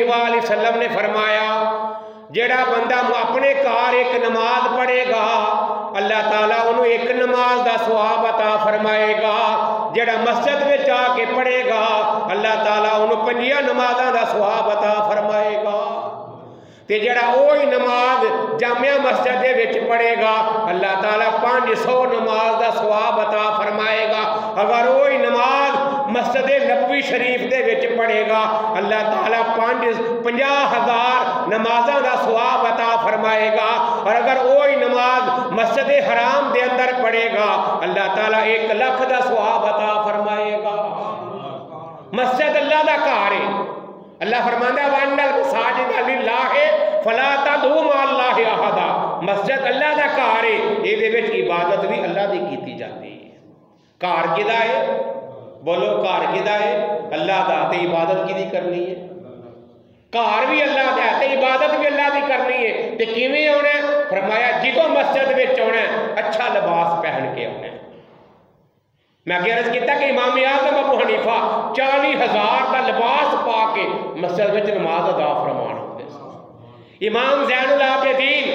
अलैहि वसल्लम ने फरमाया जेड़ा बंदा अपने घर एक नमाज पढ़ेगा अल्लाह ताला उन्होंने एक नमाज का सवाब अता फरमाएगा। जेड़ा मस्जिद में जाके पढ़ेगा अल्लाह ताला उन्होंने 5 नमाज़ों का सवाब अता फरमाएगा। ते जेड़ा वही नमाज जामिया मस्जिद दे विच पढ़ेगा अल्लाह ताला 500 नमाज का सवाब अता फरमाएगा। अगर वही नमाज मस्जिद नबवी शरीफ दे विच पढ़ेगा अल्लाह ताला 50,000 नमाज़ों का सवाब अता फरमाएगा। और अगर वही नमाज मस्जिद हराम दे अंदर पढ़ेगा अल्लाह ताला 1 लाख का सवाब अता फरमाएगा। मस्जिद अल्लाह का घर है। अल्लाह फरमांदा वन्नल मसाजिद लिल्लाह फला तदऊ मअल्लाहि अहदा। मस्जिद अल्लाह का घर है, इहदे विच इबादत भी अल्लाह दी कीती जाती है। घर किदा है? बोलो घर किदा है? अल्लाह दा। ते इबादत किदी करनी है? घर भी अल्लाह दा ते इबादत भी अल्लाह दी करनी है। ते किवें आउणा? फरमाया जिदों मस्जिद विच आउणा अच्छा लिबास पहन के आउणा। मैं अगे अर्ज किया कि इमाम आज़म अबू हनीफा 40,000 का लिबास पा के मस्जिद में नमाज अदा फरमान होते। इमाम ज़ैनुल आबिदीन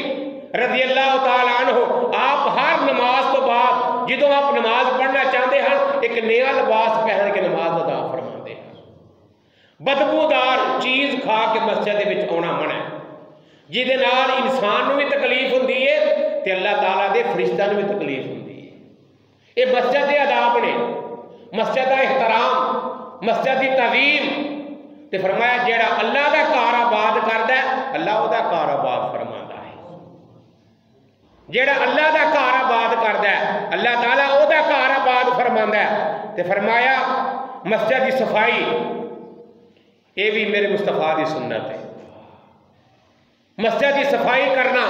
रज़ी अल्लाह तआला अन्हु आप हर नमाज तो बाद जिदों आप नमाज पढ़ना चाहते हैं एक नया लिबास पहन के नमाज अदा फरमाते हैं। बदबूदार चीज़ खा के मस्जिद में आना मना है, जिहदे नाल इंसान नूं भी तकलीफ हुंदी है ते अल्लाह ताला दे फरिश्तियां नूं भी तकलीफ हुंदी है। ये मस्जिद के आदाब ने, मस्जिद का एहतराम, मस्जिद की तज़ीम। तो फरमाया जेड़ा अल्लाह का घर आबाद करदा है अल्लाह उहदा घर आबाद फरमांदा है। जेड़ा अल्लाह का घर आबाद करदा है अल्लाह ताला उहदा घर आबाद फरमांदा है। तो फरमाया मस्जिद की सफाई ये भी मेरे मुस्तफा की सुन्नत है। मस्जिद की सफाई करना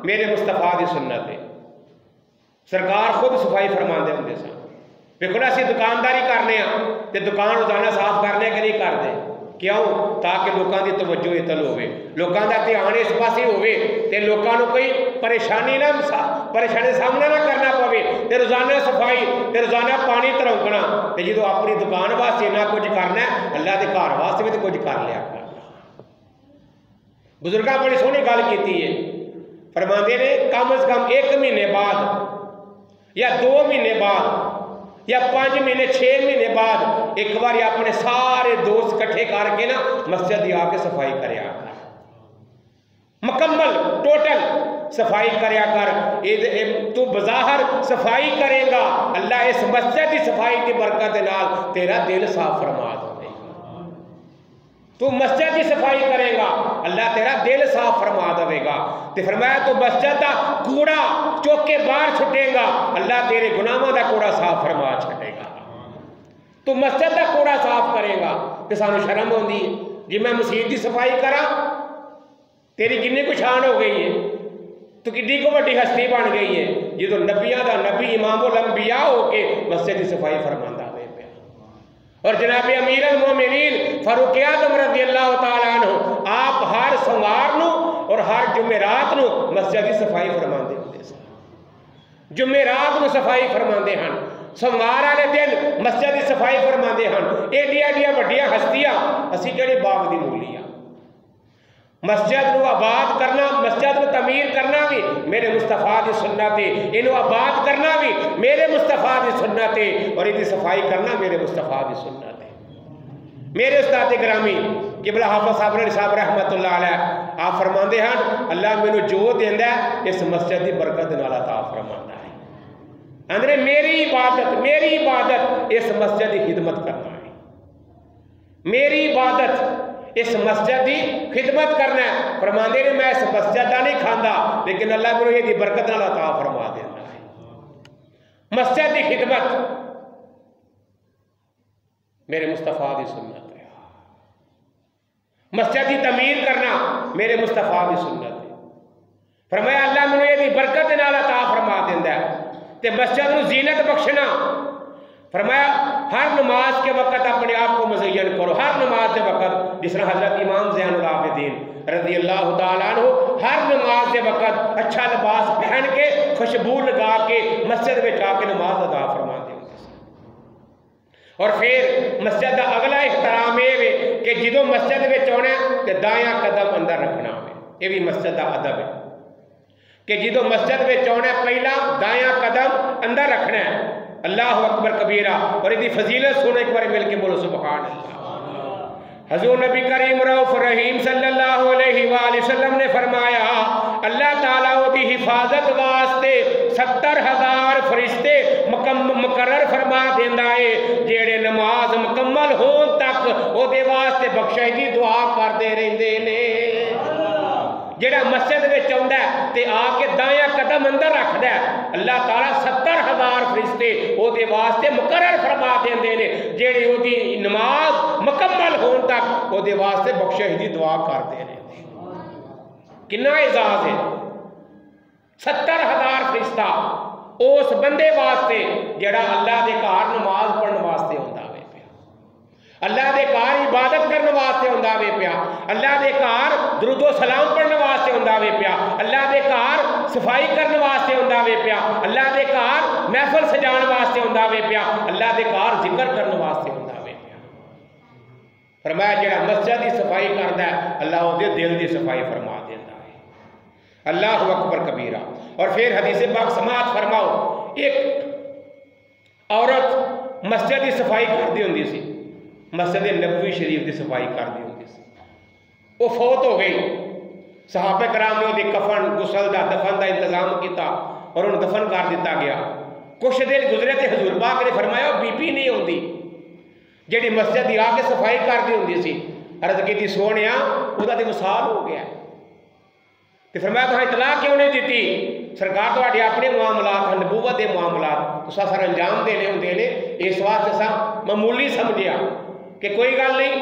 मेरे मुस्तफा की सुन्नत है। सरकार खुद सफाई फरमाते होंगे सन। देखो ना असीं दुकानदारी करने तो दुकान रोजाना साफ करने कि नहीं करते? क्यों? ताकि लोगों की तवज्जो इतल होवे, लोगों का ध्यान इस पासे होवे ते लोगों को कोई परेशानी का सामना ना करना पवे। तो रोजाना सफाई ते रोजाना पानी तरौंकना ते जो अपनी दुकान वास्ते ना कुछ करना अल्लाह के घर वास्ते भी तो कुछ कर लिया कर। बुजुर्गों बड़ी सोहनी गल की है। फरमाते ने कम से कम 1 महीने बाद या 2 महीने बाद या 5 महीने 6 महीने बाद एक बार अपने सारे दोस्त इकट्ठे करके ना मस्जिद की आके सफाई करया कर, मुकम्मल टोटल सफाई करया कर। तू बज़ाहिर सफाई करेगा अल्लाह इस मस्जिद की सफाई की बरकत के नाल तेरा दिल साफ फरमा देगा। तू मस्जिद की सफाई करेगा अल्लाह तेरा दिल साफ फरमा देगा। तो फरमाया तू मस्जिद का कूड़ा चुक के बाहर छुटेगा अल्लाह तेरे गुनाहों का कूड़ा साफ फरमा छेगा। तू मस्जिद का कूड़ा साफ करेगा तो सानू शर्म आती है जी मैं मसीत की सफाई करा, तेरी किन्नी को शान हो गई है, तू किड्डी को वड्डी हस्ती बन गई है जो नबिया का नबी इमामुल अंबिया होके मस्जिद की सफाई फरमांदा। और जनाब अमीर अल मोमिनीन फारूक आज़म रज़ी अल्लाह तआला अन्हु आप हर सोमवार नूं और हर जुमेरात नूं मस्जिद की सफाई फरमाते होंदे सन। जुमेरात नूं सफाई फरमाते हैं, सोमवार वाले दिन मस्जिद की सफाई फरमाते हैं। एडिया एडिया वड्डियां हस्तियां असीं किहड़े बाग दी मूली आ। मस्जिद को आबाद करना, मस्जिद को तमीर करना भी मेरे मुस्तफा की सुन्नत है, इन्हों आबाद करना भी मेरे मुस्तफा की सुन्नत है और इनकी सफाई करना मेरे मुस्तफा की सुन्नत है। मेरे उस्ताद ग्रामी किबला हाफिज़ साहब रहमतुल्लाह अलैह आप फरमाते हैं अल्लाह मैनू जो देंदा इस मस्जिद की बरकत नाल अता फरमाता है। अंदर मेरी इबादत इस मस्जिद की खिदमत करना है, मेरी इबादत इस मस्जिद की खिदमत करना है। फरमाते ने मैं इस मस्जिद का नहीं खाता लेकिन अल्लाह मेरे ये बरकत नाल अता फरमा देता है। मस्जिद की खिदमत मेरे मुस्तफा की सुन्नत है। मस्जिद की तमीर करना मेरे मुस्तफा की सुन्नत है। फरमाया अल्लाह मेरे ये बरकत नाल अता फरमा देता है। ते मस्जिद को जीनत बख्शना, फरमाया हर नमाज के वक़्त अपने आप को मुज़य्यन करो। हर नमाज के वक़्त जिस तरह हज़रत इमाम ज़ैनुल आबिदीन रज़ी अल्लाह तआला अन्हु हर नमाज के वक़्त अच्छा लिबास पहन के खुशबू लगा के मस्जिद में जाके नमाज अदा फरमाते हैं। और फिर मस्जिद का अगला एहतराम ये कि जो मस्जिद में आना तो दाया कदम अंदर रखना हो। यह भी मस्जिद का अदब है कि जो मस्जिद में आना पहला दाया कदम अंदर रखना है। अल्लाह अकबर कबीरा। और इसकी फजीलत सुनो एक बार मिल के बोलो सुभान अल्लाह। हजूर नबी करीम रऊफ रहीम सल्लल्लाहु अलैहि वसल्लम ने फरमाया अल्लाह ताला की हिफाजत वास्ते 70,000 फरिश्ते मुकर्रर फरमा देंदा है जेड़े नमाज मुकम्मल होने तक ओदे वास्ते बख्शिश दी दुआ करते रहंदे ने। जेड़ा मस्जिद में आउंदा ते आके दाया कदम अंदर रखदा अल्लाह ताला 70,000 फरिश्ते ओदे वास्ते मुकर्रर फरमा देंदे ने जेड़े ओदी नमाज मुकम्मल होने तक ओदे वास्ते बख्शिश दी दुआ करते ने। कितना एजाज है 70,000 फरिश्ता उस बंदे वास्ते जेड़ा अल्लाह के घर नमाज पढ़ने वास्ते आउंदा वे पिया, अल्लाह के घर इबादत करने वास्ते आउंदा वे पिया, अल्लाह के घर दुरूदो सलाम पढ़ने वास्ते आउंदा वे पिया, अल्लाह के घर सफाई करने वास्ते आउंदा वे पिया, अल्लाह के घर महफिल सजाने वास्ते आउंदा वे पिया, अल्लाह के घर जिक्र करने वास्ते आउंदा वे पिया। फरमाया जेड़ा मस्जिद की सफाई करता है अल्लाह उसके दिल की सफाई फरमा देता है। अल्लाह अकबर कबीरा। और फिर हदीस पाक समाअत फरमाओ एक औरत मस्जिद की सफाई करती होंदी सी, मस्जिद नबवी शरीफ की सफाई करती होंदी सी, वो फौत हो गई। सहाबे कराम ने उसके कफन गुसल का दफन का इंतजाम किया और उन्हें दफन कर दिता गया। कुछ दिन गुजरे तो हजूर पाक ने फरमाया बीबी नहीं आती जी मस्जिद की आके सफाई करती होंदी सी। अर्ज की सोने वह तो विसाल हो गया तो फरमाया तुम इतला क्यों नहीं दी? सरकार तो अपने मामलात हैं नबूवत के मामलात तुसा सर अंजाम देने होंगे ने, इस वास्ते सा मामूली समझिया कि कोई गल नहीं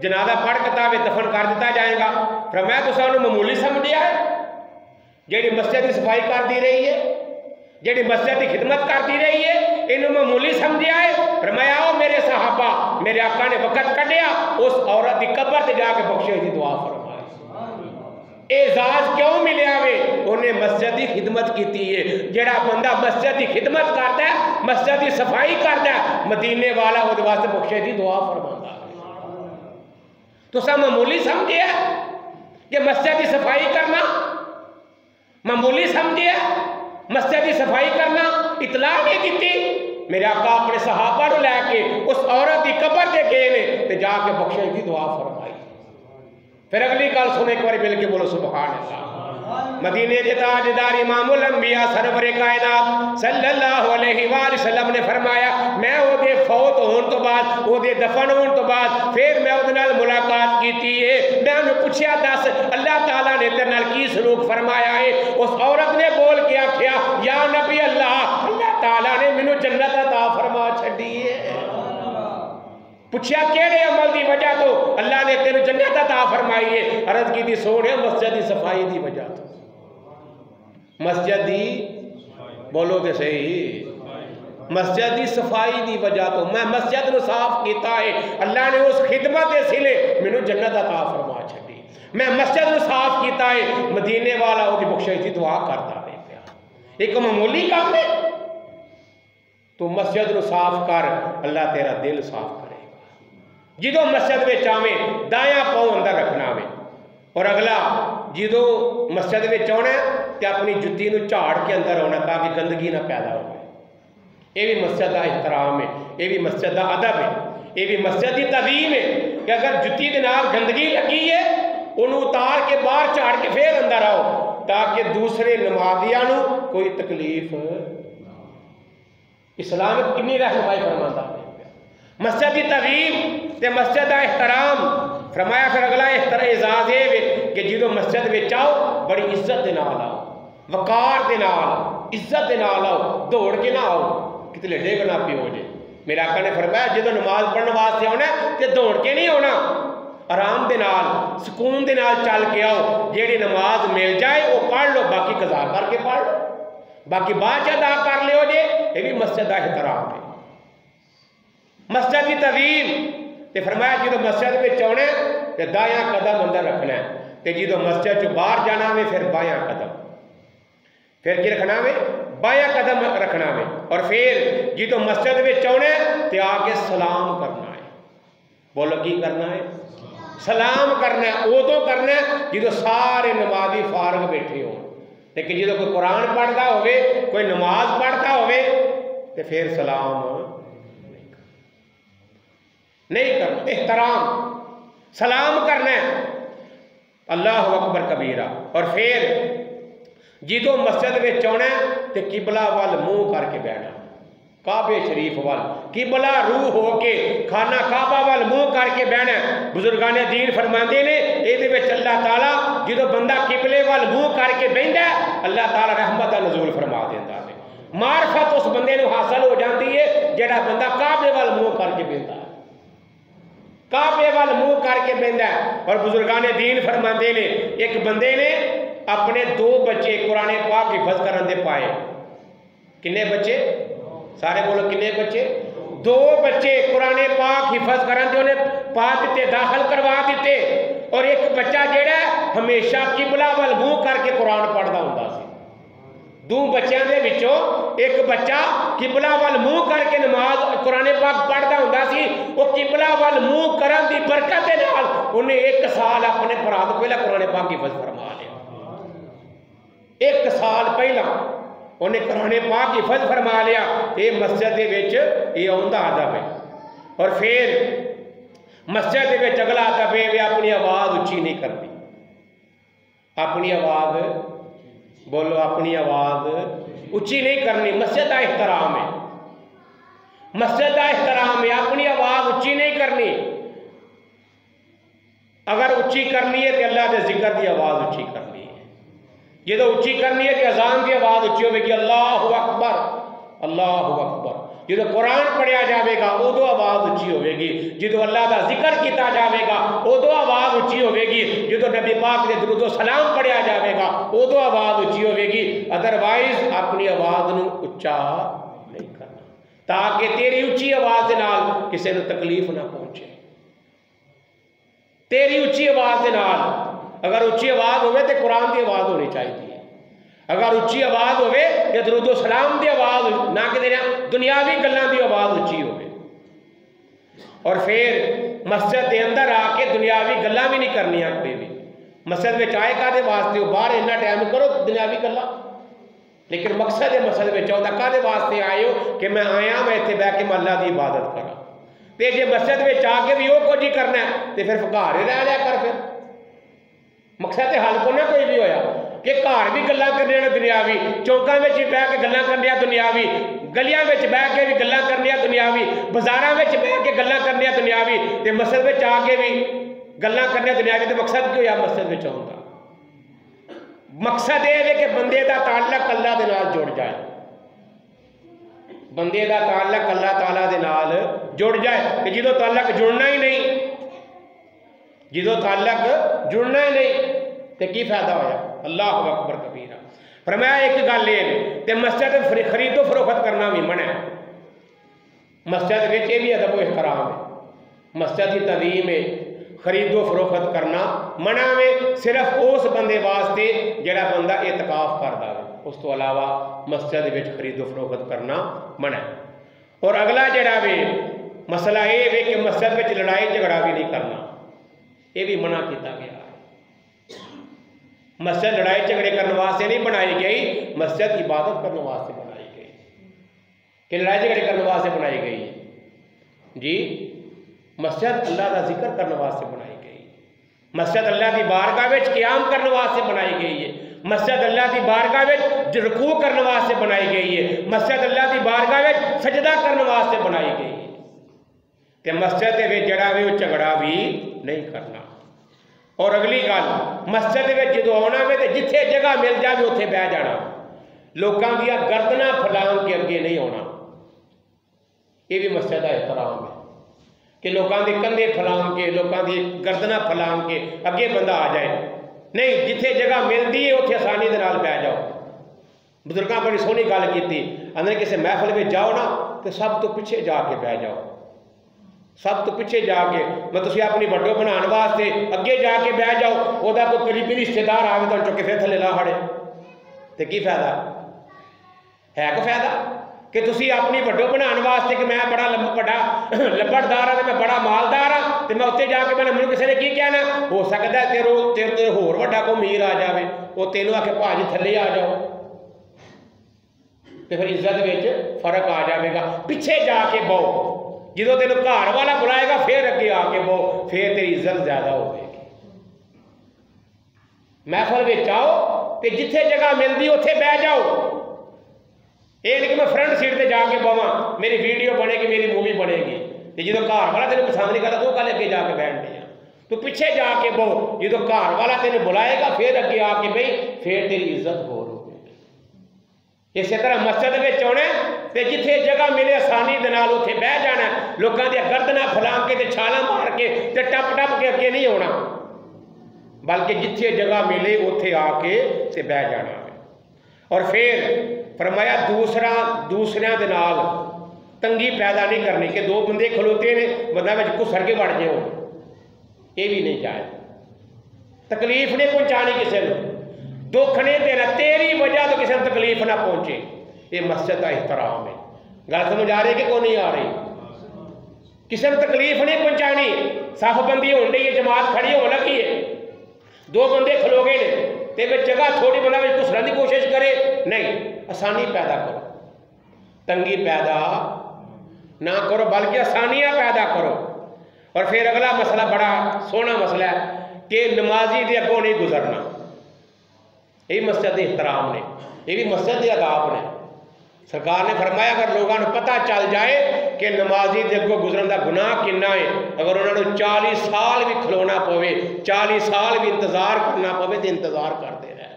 जनाजा पढ़ किताबे दफन कर दिता जाएगा। फरमाया तुसा उन्हें मामूली समझिया है जी मस्जिद की सफाई करती रही है, जी मस्जिद की खिदमत करती रही है, इन्हें मामूली समझिया है। फरमाया आओ मेरे सहाबा मेरे आका ने वक़्त कटिया उस औरत की कब्र से जाके बख्शिश की दुआ फरमाई। एजाज क्यों मिलिया वे? उन्हें मस्जिद की खिदमत की है। जेड़ा बंदा मस्जिद की खिदमत करता है मस्जिद की सफाई करता है मदीने वाला वो वास्ते बख्शिश की दुआ फरमाता है। तो सब मामूली समझे कि मस्जिद की सफाई करना मामूली समझे, मस्जिद की सफाई करना इतला नहीं की। मेरे आका अपने सहाबा को लैके उस औरत की कब्र से गए ने ते जाके बख्शिश की दुआ फरमाई। फिर अगली गल सुने एक बार मिल के बोलो सुभान अल्लाह। मदीने के ताजदार इमामुल अंबिया सरवरे कायनात सल्लल्लाहु अलैहि वसल्लम ने फरमाया मैं ओदे फौत होने तो बाद ओदे दफन होने तो बाद फिर मैं ओदे नाल मुलाकात की है। मैं उन्हें पूछया दस अल्लाह ताला ने तेरे नाल की सलूक फरमाया है? उस औरत ने बोल के आख्या या नबी अल्लाह अल्लाह ताला ने मैनू जन्नत अता फरमा छड़ी है। पूछया केड़े अमल की वजह तो? अल्लाह ने तेन जन्नत अता फरमाई है। अर्ज की थी सोने मस्जिद की सफाई की वजह तो, मस्जिद की बोलो तो सही, मस्जिद की सफाई की वजह तो मैं मस्जिद को साफ किया है। अल्लाह ने उस खिदमत के सिले मैनू जन्नत अता फरमा छड़ी। मैं मस्जिद को साफ किया है मदीने वाला उसकी बख्शिश की दुआ करता है पिया। एक मामूली काम है तो मस्जिद को साफ कर अल्लाह तेरा दिल साफ करेगा। जो मस्जिद में आवे दाया पाँव अंदर रखना आवे और अगला जो मस्जिद में आना तो अपनी जुत्ती को झाड़ के अंदर आना ताकि गंदगी ना पैदा हो। यह भी मस्जिद का एहतराम है, यह भी मस्जिद का अदब है, यह भी मस्जिद की तज़ीम है कि अगर जुत्ती के नाल गंदगी लगी है उन्होंने उतार के बाहर झाड़ के फिर अंदर आओ ताकि दूसरे नमाजिया कोई तकलीफ। इस्लाम कितनी रहनुमाई फरमाता है मस्जिद की तज़ीम ते मस्जिद का एहतराम फरमाया। फिर अगला एजाज ये कि जो मस्जिद में आओ बड़ी इज्जत के नाल आओ, वकार के नाल इज्जत के नाल आओ, दौड़ के ना आओ कितने डेग ना पियो जे। मेरे आका ने फरमाया जो नमाज पढ़ने वास्ते आना तो दौड़ के नहीं आना, आराम के नाल सुकून के नाल चल के आओ। जेड़ी नमाज मिल जाए वो पढ़ लो, बाकी कज़ा करके पढ़ लो, बाकी बाद अदा कर लियो जे। ये भी मस्जिद का एहतराम है, मस्जिद की तज़ीम। तो फरमाया जो मस्जिद में आना तो दाया कदम अंदर रखना है तो जो मस्जिद चो बाहर जाना है फिर बाया कदम, फिर की रखना है बाया कदम रखना है। और फिर जो मस्जिद में आना तो आके सलाम करना है। बोलो की करना है? सलाम करना उदों करना जो सारे नमाजी फारग बैठे हो, लेकिन जो कोई कुरान पढ़ता हो, कोई नमाज पढ़ता हो, तो फिर सलाम नहीं करना। एहतराम सलाम करना अल्लाह अकबर कबीरा। और फिर जो मस्जिद में आना तो किबला वाल मुँह करके बहना, काबे शरीफ वाल किबला रूह हो के खाना काबा वाल मुँह करके बहना। बुजुर्गाने दीन फरमाते ने ये अल्लाह ताला जो बंदा किबले वाल मुँह करके बहता अल्लाह ताला रहमत का नज़ूल फरमा देता है। मार्फत उस बंदे को हासिल हो जाती है जोड़ा बंदा काबे वाल मुँह करके बहता है, काबे वाल मुँह करके बहता है। और बुजुर्गाने दीन फरमाते ने एक बंदे ने अपने 2 बच्चे कुरान पाक हिफज करने पाए। किन्ने बच्चे? सारे बोलो किन्ने बच्चे? 2 बच्चे कुरान पाक हिफज करन उन्हें पा दिते, दाखिल करवा दिते। और एक बच्चा जेड़ा हमेशा किबला वाल मुँह करके कुरान पढ़ता हुंदा सी। 2 बच्चों के विचों एक बच्चा किबला वाल मुँह करके नमाज कुरान पाक पढ़ता हुंदा सी। वो किबला वाल मुँह करन दी बरकत दे नाल उन्हें 1 साल अपने भरा तो पहला कुरान पाक हिफज फरमा लिया। 1 साल पहला उन्हें कुरान पाक हिफज फरमा लिया। ये मस्जिद के विच ये आउंदा अदब है। और फिर मस्जिद के विच अगला अदब है वे अपनी आवाज़ उच्ची नहीं करती। अपनी आवाज़ बोलो, अपनी आवाज़ उच्ची नहीं करनी। मस्जिद का एहतराम है, मस्जिद का एहतराम है। अपनी आवाज़ उच्ची नहीं करनी। अगर उच्ची करनी है तो अल्लाह के जिक्र की आवाज़ उच्ची करनी है। जो उच्ची करनी है तो अजान की आवाज़ उच्ची होगी, अल्लाहु अकबर अल्लाहु अकबर। जो कुरान पढ़िया जाएगा उदो आवाज़ उच्ची होगी। जो अल्लाह का जिक्र किया जाएगा उदो आवाज़ उच्ची होगी। जो नबी पाक के दुरूद सलाम पढ़िया जाएगा उदो आवाज़ उच्ची होगी। अदरवाइज अपनी आवाज़ को उच्चा नहीं करना, ताकि तेरी उच्ची आवाज़ के नाल किसी को तकलीफ ना पहुँचे। तेरी उच्ची आवाज़ के नाल अगर उच्ची आवाज़ हो तो कुरान की आवाज़ होनी चाहिए। अगर उच्ची आवाज़ हो तो दरूद सलाम की आवाज़ ना कि दुनियावी गल्लां की आवाज़ उच्ची हो। और फिर मस्जिद के अंदर आके दुनियावी गल्लां भी नहीं करनिया। कोई भी मस्जिद में आए कादे वास्ते हो, बाहर इन्ना टाइम करो दुनियावी गल्लां, लेकिन मकसद है मस्जिद में आता कादे वास्ते आए हो कि मैं आया मैं इतने बह के अल्लाह की इबादत करा। तो जे मस्जिद में आके भी वो कुछ ही करना है तो फिर घर ही रह लिया कर। फिर मकसद तो हल को ना कोई भी होया कि घर भी गल्लां करनियां दुनियावी, चौकों में बह के गल्लां करनियां दुनियावी, गलियां में बह के भी गल्लां करनियां दुनियावी, बाजारों में बह के गल्लां करनियां दुनियावी, तो मस्जिद में आके भी गल्लां करनियां दुनियावी। तो मकसद क्यों होया मस्जिद में आउण दा? मकसद ये है कि बंदे का ताल्लुक अल्लाह के नाल जुड़ जाए, बंदे का ताल्लुक अल्लाह ताला दे नाल जुड़ जाए। कि जो ताल्लुक जुड़ना ही नहीं, जो ताल्लुक जुड़ना ही नहीं तो की फायदा होया? अल्लाह अकबर कबीरा। फरमाया एक गल ये तो मस्जिद खरीदो फरोख्त करना भी मना है। मस्जिद में ये भी अदब एहतराम है, मस्जिद की तज़ीम है। खरीदो फरोख्त करना मना में सिर्फ उस बंदे वास्ते जिहड़ा बंदा एतकाफ करता है, उस तो अलावा मस्जिद में खरीदो फरोख्त करना मना है। और अगला जिहड़ा वे मसला ये वे कि मस्जिद में लड़ाई झगड़ा भी नहीं करना, ये भी मना किया गया है। मस्जिद लड़ाई झगड़े करने वास्ते नहीं बनाई गई, मस्जिद इबादत करने वास्ते बनाई गई। कि लड़ाई झगड़े करने वास्ते बनाई गई है जी? मस्जिद अल्लाह का जिक्र करने वास्ते बनाई गई। मस्जिद अल्लाह की बारगाह में क़याम करने वास्ते बनाई गई है। मस्जिद अल्लाह की बारगाह में रुकू करने वास्ते बनाई गई है। मस्जिद अल्लाह की बारगाह में सजदा करने वास्ते बनाई गई है। तो मस्जिद में जड़ा वे झगड़ा भी नहीं करना। और अगली गल मस्जिद में जो आना वे तो जिथे जगह मिल जाए उत्थे बह जाना, लोगों दियां गर्दना फैलान के अगे नहीं आना। ये भी मस्जिद का एहतराम है कि लोगों के कंधे फैलान के, लोगों की गर्दना फैलान के अगे बंदा आ जाए नहीं। जिथे जगह मिलती है उत्थे आसानी के नाल बह जाओ। बुजुर्गों बड़ी सोहनी गल की, अंदर किसी महफिल में जाओ ना तो सब तो पिछे जाके बह जाओ, सब तो पिछे जाके मतलब अपनी वड्डो बनाने वास्ते अगे जाके बह जाओ। वह कोई करीबी रिश्तेदार आए तो चुके फिर थले ला खड़े तो की फायदा है? कोई फायदा? कि तुसी अपनी वड्डो बनाने वास्ते कि मैं बड़ा बड़ा लंबड़दार हाँ, मैं बड़ा मालदार हाँ, तो मैं उत्ते जाके मैंने मैंने किसी ने की कहना। हो सकता है तेरे ते होर वड्डा कोई अमीर आ जाए, वो तेनों आखे भाजी थल्ले आ जाओ, तो फिर इज्जत में फर्क आ जाएगा। पिछे जाके बहो, जो तेन घर वाला बुलाएगा फिर अगे आके बहो, फिर तेरी इज्जत ज्यादा होगी। महफल में आओ तो जिथे जगह मिलती उत्थे बह जाओ। ये नहीं कि मैं फ्रंट सीट पर जाके बवा, मेरी वीडियो बनेगी, मेरी मूवी बनेगी, तो जो घर वाला तेन पसंद नहीं करता तो कल अगे जाके बैठ दिया। तो पिछे जाके बहो, जो घर वाला तेन बुलाएगा फिर अगे आके बही, फिर तेरी इज्जत हो। इस तरह मस्जिद में आना तो जिथे जगह मिले आसानी दे नाल उत्थे बह जाना, लोगों दी गर्दना फैला के ते छाला मार के ते टप टप के अगे नहीं होना, बल्कि जिथे जगह मिले उत्थे आके ते बह जाना। और फिर फरमाया दूसरियां दे नाल तंगी पैदा नहीं करनी कि दो बंदे खलोते ने बंदा विच घुसर के वड़ जाओ, ये भी नहीं जाए। तकलीफ नहीं पहुंचानी किसी को, दुख नहीं देना, तेरी वजह तो किसी को तकलीफ ना पहुंचे। ये मस्जिद का एहतराम है। गल समझ आ रही कि कोई नहीं आ रही? किसी को तकलीफ नहीं पहुंचानी। सफबंदी हो रही है, जमात खड़ी हो लगी है, दो बंदे खलो गए ने तो जगह थोड़ी बंदा घुसरने की कोशिश करे, नहीं, आसानी पैदा करो, तंगी पैदा ना करो, बल्कि आसानियां पैदा करो। और फिर अगला मसला बड़ा सोहना मसला है कि नमाजी के अगों नहीं गुजरना। ये मस्जिद के एहतराम ने, ये भी मस्जिद के आदाब ने। सरकार ने फरमाया अगर लोगों को पता चल जाए कि नमाजी के अगों गुजरन का गुनाह कितना है, अगर उन्होंने 40 साल भी खलोना पवे, 40 साल भी इंतजार करना पवे तो इंतजार करते रहे।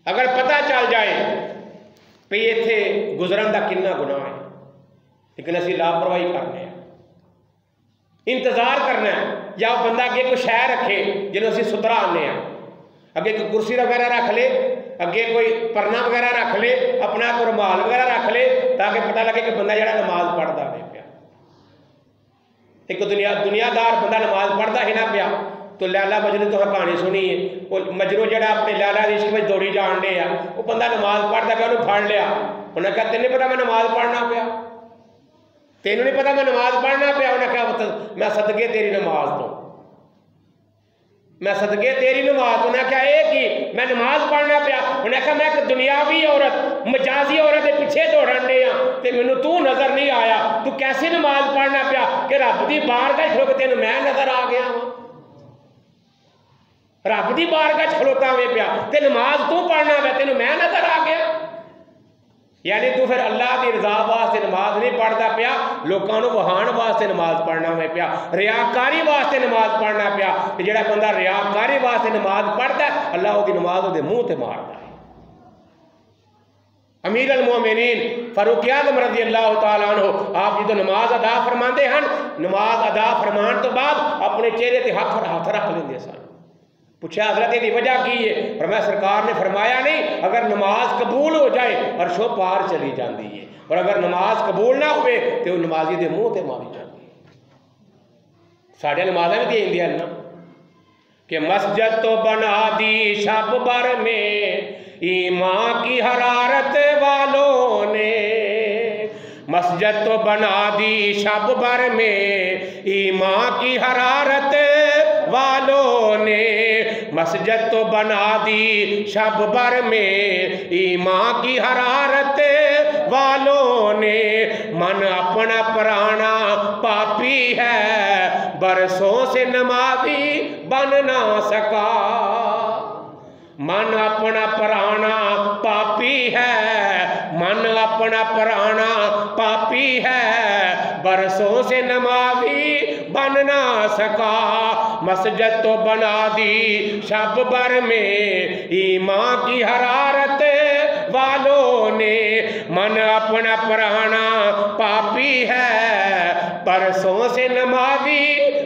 अगर पता चल जाए भी इत्थे गुजरन का कितना गुनाह है, लेकिन असी लापरवाही करने हैं, इंतजार करना है। या बंदा अगे कोई शह रखे जिन्हों असी सुतरा आने, अगे कोई कुर्सी वगैरह रख ले, अगे कोई परना वगैरह रख ले, अपना कोई रुमाल वगैरह रख ले, ताकि पता लगे कि बंदा जरा नमाज पढ़ता है पिया। एक दुनियादार बंदा नमाज पढ़ता ही ना पिया, तो लैला मजनू तो कहानी सुनी है, वो मजनू जरा अपने लैला के इश्क में दौड़ी जान डे आ, वो बंदा नमाज पढ़ता पिया, उन्होंने फड़ लिया, उन्हें कहा तेन पता मैं नमाज पढ़ना पिया, तेनों नहीं पता मैं नमाज पढ़ना पिया। उन्हें कहा मैं सदके तेरी नमाज तो, मैं सदके तेरी नमाज। उन्हें क्या है कि मैं नमाज पढ़ना पिया। उन्हें कहा मैं एक दुनियावी औरत, मजाजी औरत के पीछे दौड़न डे तो मैनू तू नजर नहीं आया, तू कैसे नमाज पढ़ना पिया कि रब की बारगाह खलो के तेन मैं नजर आ गया वा, रब की बारगाह खलोता हुए पिया तो नमाज तू पढ़ना पिया, तेन मैं नजर आ गया। यानी तू फिर अल्लाह की रजा वास्ते नमाज नहीं पढ़ता पिया, लोगों को वहाण वास्ते नमाज पढ़ना हुए पिया, रियाकारी वास्ते नमाज पढ़ना पिया। जो बंदा रियाकारी वास्ते नमाज पढ़ता है, अल्लाह उसकी नमाज उसके मुँह से मारता है। अमीर अल मोमिनीन फारूक आज़म रज़ी अल्लाह तआला अन्हु आप जो नमाज अदा फरमाते हैं, नमाज अदा फरमान तो बाद अपने चेहरे से हाथ रख लेंगे सन। पूछा हजरत की वजह की है, पर मैं सरकार ने फरमाया नहीं, अगर नमाज कबूल हो जाए अर्शों पार चली जाती है, और अगर नमाज कबूल ना हुए तो नमाजी के मुँह से मारी जाती है। साढ़े नमाजा भी देंदियां ना कि मस्जिद तो बना दी शब भर में ईमान की हरारत वालों ने, मस्जिद तो बना दी शब भर में ईमान की हरारत वालों ने, मस्जिद तो बना दी शब भर में ईमान की हरारत वालों ने, मन अपना पुराना पापी है बरसों से नमाजी बन ना सका, मन अपना पुराना पापी है, मन अपना पुराना पापी है बरसों से नमाजी बन ना सका, मस्जिद तो बना दी शब भर में ईमान की हरारत वालों ने, मन अपना पुराना पापी है बरसों से नमाजी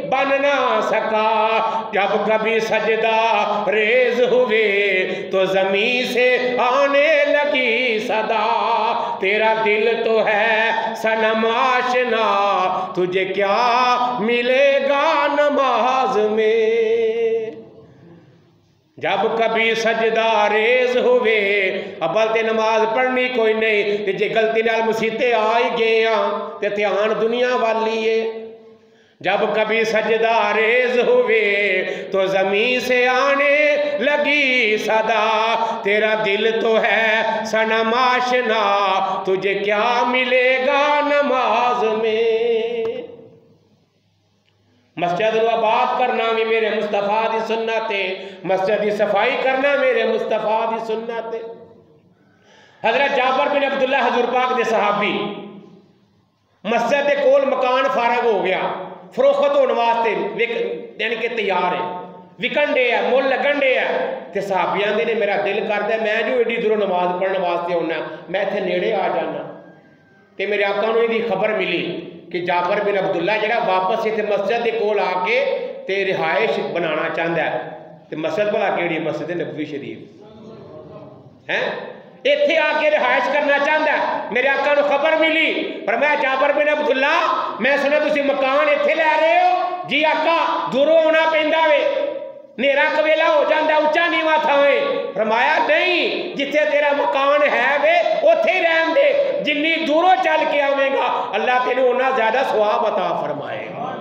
बन ना सका, जब कभी सजदा रेज हुए तो जमीन से आने लगी सदा, तेरा दिल तो है सनम आशना तुझे क्या मिलेगा नमाज में। जब कभी सजदा रेज होवे अबल ते नमाज पढ़नी कोई नहीं, ते जे गलती नाल मुसीते आ ही गए हाँ ते ध्यान दुनिया वाली है। जब कभी सजदा रेज हुए तो जमीन से आने लगी सदा, तेरा दिल तो है सनम आशना, तुझे क्या मिलेगा नमाज में। मस्जिद को आबाद करना भी मेरे मुस्तफा दी सुन्नत है, मस्जिद की सफाई करना मेरे मुस्तफा दी सुन्नत है। हजरत जाबर बिन अब्दुल्ला हजूर पाक दे सहाबी, मस्जिद के कोल मकान फारग हो गया, फरोख्त होने वास्ते यानी कि तैयार है, विकन डे है, मुल लगन डे है, तो सहाबी आंदे ने मेरा दिल करता है मैं जो एडी दूरों नमाज पढ़ने वास्ते आना, मैं इत्थे नेड़े आ जाना। तो मेरे आका नूं इहदी खबर मिली कि जाफर बिन अब्दुल्ला जिहड़ा वापस इत्थे मस्जिद के कोल आके ते रिहाइश बनाना चाहता है। तो मस्जिद भला केड़ी? मस्जिद नबवी शरीफ है, इत्थे आके रिहाइश करना चाहता है। मेरे आका नूं खबर मिली, पर मैं जाफर बिन अब्दुल्ला मैं सुना तुसीं मकान इत्थे लै रहे हो? जी आका दूरों आना पैंदा वे, नेरा कवेला हो जाता, उच्चा नीवा थां है। फरमाया नहीं, जिथे तेरा मकान है वे उत्थे ही रहन दे, जिन्नी दूरों चल के आवेगा अल्लाह तेनू उन्ना ज्यादा सवाब अता फरमाएगा।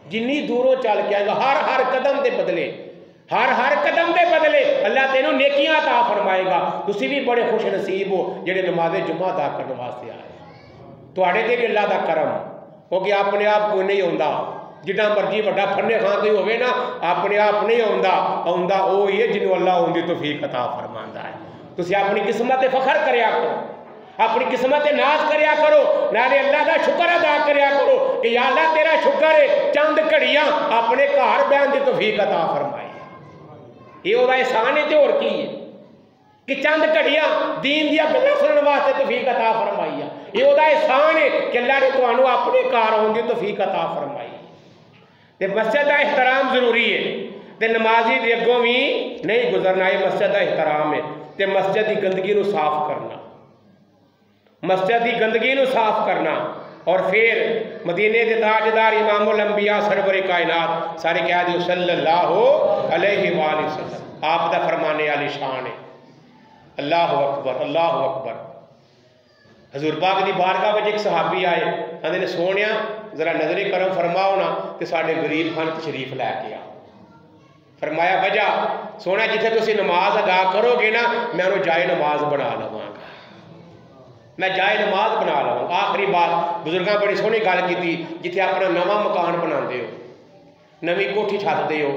जिन्नी दूरों चल के आएगा हर हर कदम के बदले, हर हर कदम के बदले अल्लाह तेनू नेकियां अता फरमाएगा। तुसी भी बड़े खुश नसीब हो जेडे नमाज़े जुम्मा अदा करने वास्ते आए। तुहाडे ते भी अल्लाह दा करम, क्योंकि अपने आप कोई नहीं आउंदा, जिन्ना मर्जी वड्डा फन्ने खां कोई होवे ना, अपने आप नहीं आउंदा, आउंदा वो ही है जिन्हों अल्लाह आउंदी तौफीक अता फरमांदा है। तुसीं अपनी किस्मत ते फखर करया करो, अपनी किस्मत ते नाज करया करो, नाले अल्लाह का शुक्र अदा करया करो कि या अल्लाह तेरा शुक्र है चंद घड़ियां अपने घर बहन की तौफीक अता फरमाई। ये वह एहसान है तो होर की है कि चंद घड़ियां दीन दियां गल्लां सुनने वास्ते तौफीक अता फरमाई है। ये वह एहसान है कि अल्लाह ने तुहानू अपने घर आउण दी तौफीक अता फरमाई। ते मस्जिद का एहतराम जरूरी है, ते नमाजी दे अगों भी नहीं गुजरना, ये मस्जिद का एहतराम है। ते मस्जिद की गंदगी नू साफ करना, मस्जिद की गंदगी नू साफ करना। और फिर मदीने के ताजदार इमामुल अंबिया सरवर कायनात सारे कह दो सल्लल्लाहु अलैहि वसल्लम, आप दा फरमाने आली शान है। अल्लाह अकबर, अल्लाह अकबर। हजूर पाक की बारगाह में एक सहाबी आए, आंदे ने सोनिया जरा नजरी करम फरमाओ ना कि साढ़े गरीब खान तशरीफ लैके आ। फरमाया वजह सोना जिथे तुसी नमाज अदा करोगे ना मैं उन्होंने जाए नमाज बना लवांगा, मैं जाए नमाज बना लवांगा। आखिरी बात बुजुर्गों बड़ी सोहनी गल की, जिथे अपना नवा मकान बनाते हो, नवी कोठी छतते हो,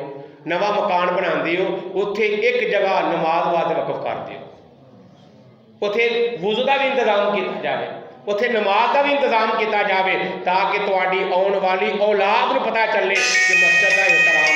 नवा मकान बनाते हो, उत्थे एक जगह नमाज वास्ते वकफ कर दो, उत्थे वुज़ू का भी इंतजाम किया जाए, उत्थे नमाज का भी इंतजाम किया जाए, ताकि तुहाडी आने वाली औलाद को पता चले कि मस्जिद का एहतराम